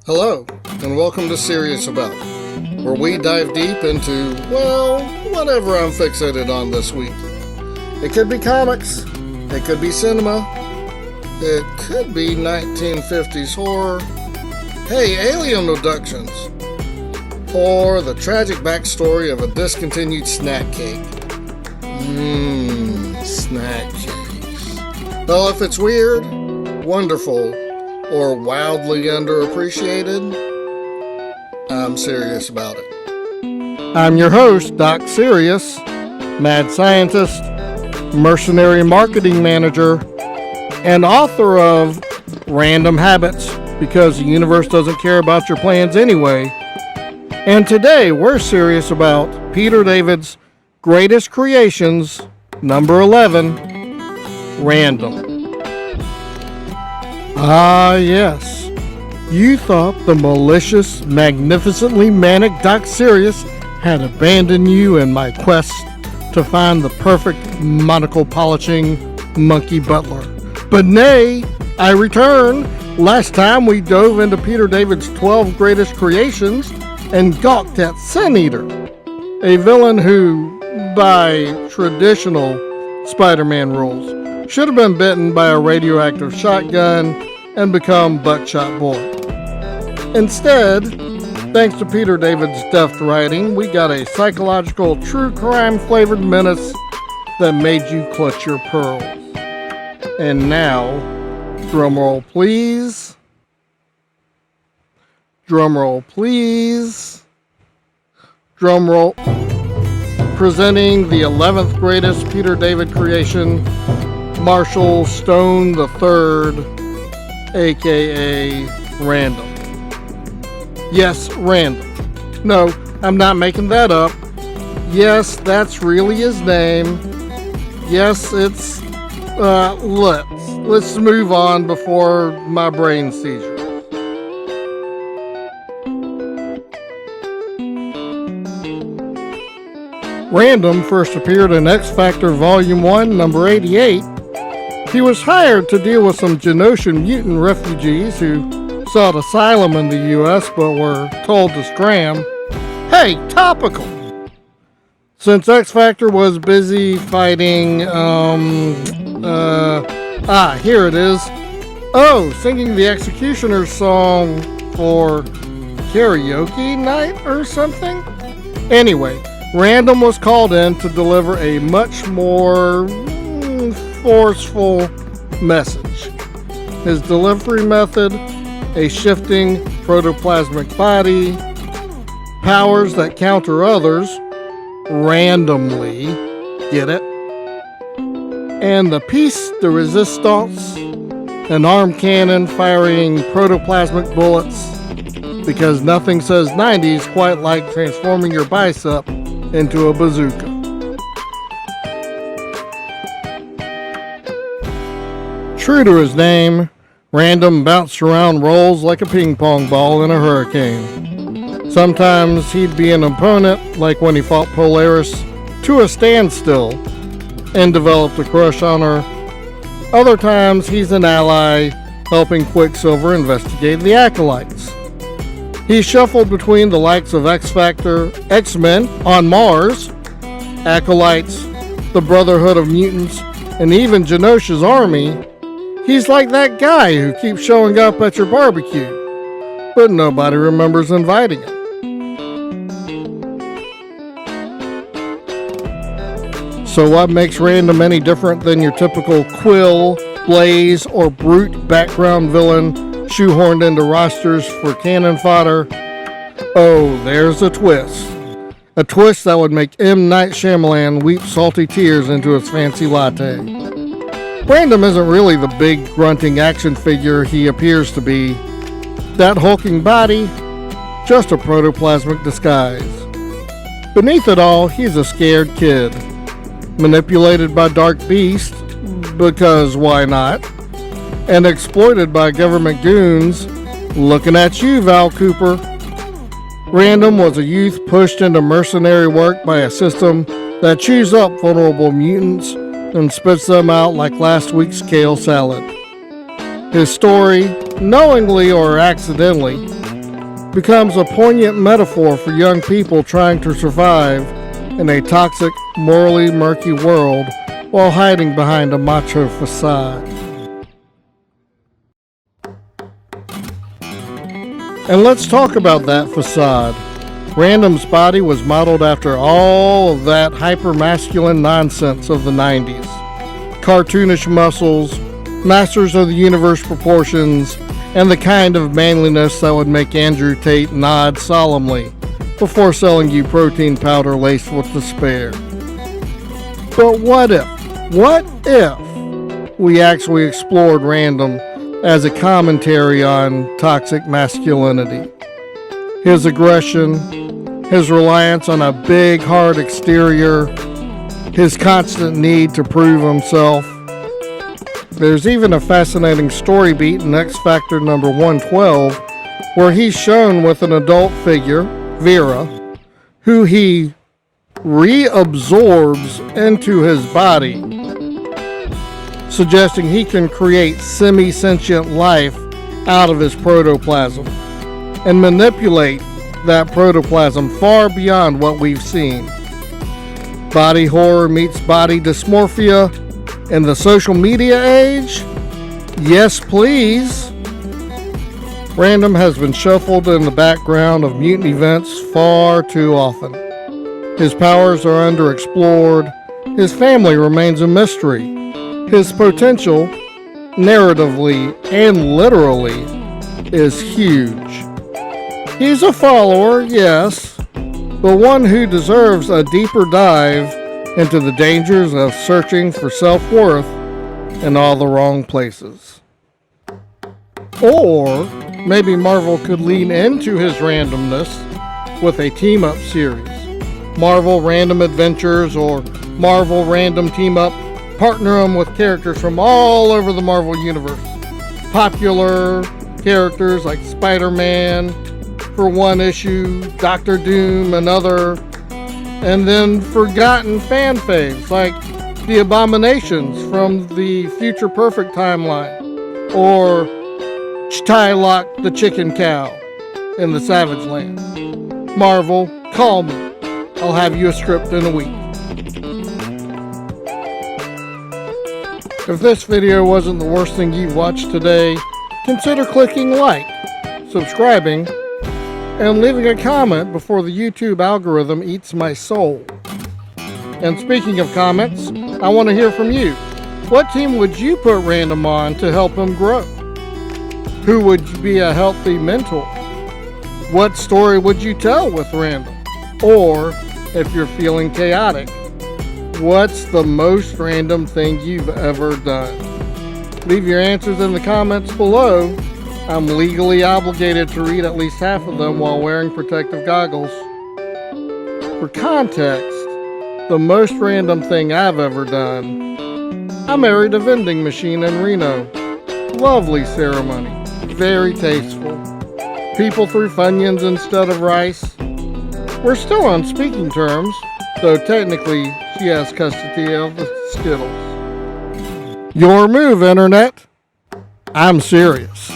Hello, and welcome to Serious About, where we dive deep into, well, whatever I'm fixated on this week. It could be comics, it could be cinema, it could be 1950s horror, hey, alien abductions, or the tragic backstory of a discontinued snack cake. Snack cakes. Well, if it's weird, wonderful, or wildly underappreciated, I'm serious about it. I'm your host, Doc Serious, mad scientist, mercenary marketing manager, and author of Random Habits, because the universe doesn't care about your plans anyway. And today we're serious about Peter David's greatest creations, number 11, Random. Ah, yes. You thought the malicious, magnificently manic Doc Serious had abandoned you in my quest to find the perfect monocle polishing monkey butler. But nay, I return. Last time we dove into Peter David's 12 greatest creations and gawked at Sin Eater, a villain who, by traditional Spider-Man rules, should have been bitten by a radioactive shotgun and become Buckshot Boy. Instead, thanks to Peter David's deft writing, we got a psychological, true crime-flavored menace that made you clutch your pearls. And now, drumroll please. Drumroll please. Drumroll. Presenting the 11th greatest Peter David creation, Marshall Stone III, aka Random. Yes, Random. No, I'm not making that up. Yes, that's really his name. Yes, it's let's move on before my brain seizure. Random first appeared in X Factor Volume 1, number 88. He was hired to deal with some Genoshan mutant refugees who sought asylum in the U.S. but were told to scram. Hey, topical! Since X Factor was busy fighting, here it is. Oh, singing the Executioner's song for karaoke night or something? Anyway, Random was called in to deliver a much more forceful message. His delivery method, a shifting protoplasmic body, powers that counter others randomly, get it? And the piece de resistance, an arm cannon firing protoplasmic bullets, because nothing says 90s quite like transforming your bicep into a bazooka. True to his name, Random bounced around roles like a ping pong ball in a hurricane. Sometimes he'd be an opponent, like when he fought Polaris, to a standstill and developed a crush on her. Other times he's an ally, helping Quicksilver investigate the Acolytes. He shuffled between the likes of X Factor, X-Men on Mars, Acolytes, the Brotherhood of Mutants, and even Genosha's army. He's like that guy who keeps showing up at your barbecue, but nobody remembers inviting him. So what makes Random any different than your typical Quill, Blaze, or Brute background villain shoehorned into rosters for cannon fodder? Oh, there's a twist. A twist that would make M. Night Shyamalan weep salty tears into his fancy latte. Random isn't really the big, grunting action figure he appears to be. That hulking body, just a protoplasmic disguise. Beneath it all, he's a scared kid. Manipulated by Dark Beast, because why not? And exploited by government goons. Looking at you, Val Cooper. Random was a youth pushed into mercenary work by a system that chews up vulnerable mutants and spits them out like last week's kale salad. His story, knowingly or accidentally, becomes a poignant metaphor for young people trying to survive in a toxic, morally murky world while hiding behind a macho facade. And let's talk about that facade. Random's body was modeled after all of that hyper-masculine nonsense of the 90s. Cartoonish muscles, Masters of the Universe proportions, and the kind of manliness that would make Andrew Tate nod solemnly before selling you protein powder laced with despair. But what if we actually explored Random as a commentary on toxic masculinity? His aggression, his reliance on a big, hard exterior, his constant need to prove himself. There's even a fascinating story beat in X Factor number 112 where he's shown with an adult figure, Vera, who he reabsorbs into his body, suggesting he can create semi-sentient life out of his protoplasm and manipulate that protoplasm far beyond what we've seen. Body horror meets body dysmorphia in the social media age? Yes, please. Random has been shuffled in the background of mutant events far too often. His powers are underexplored. His family remains a mystery. His potential, narratively and literally, is huge. He's a follower, yes, but one who deserves a deeper dive into the dangers of searching for self-worth in all the wrong places. Or maybe Marvel could lean into his randomness with a team-up series. Marvel Random Adventures or Marvel Random Team-Up. Partner them with characters from all over the Marvel Universe. Popular characters like Spider-Man for one issue, Doctor Doom another, and then forgotten fan faves like the Abominations from the Future Perfect timeline, or Shylock the Chicken Cow in the Savage Land. Marvel, call me. I'll have you a script in a week. If this video wasn't the worst thing you've watched today, consider clicking like, subscribing, and leaving a comment before the YouTube algorithm eats my soul. And speaking of comments, I want to hear from you. What team would you put Random on to help him grow? Who would be a healthy mentor? What story would you tell with Random? Or, if you're feeling chaotic, what's the most random thing you've ever done? Leave your answers in the comments below. I'm legally obligated to read at least half of them while wearing protective goggles. For context, the most random thing I've ever done, I married a vending machine in Reno. Lovely ceremony, very tasteful. People threw Funyuns instead of rice. We're still on speaking terms, though technically she has custody of the Skittles. Your move, Internet. I'm serious.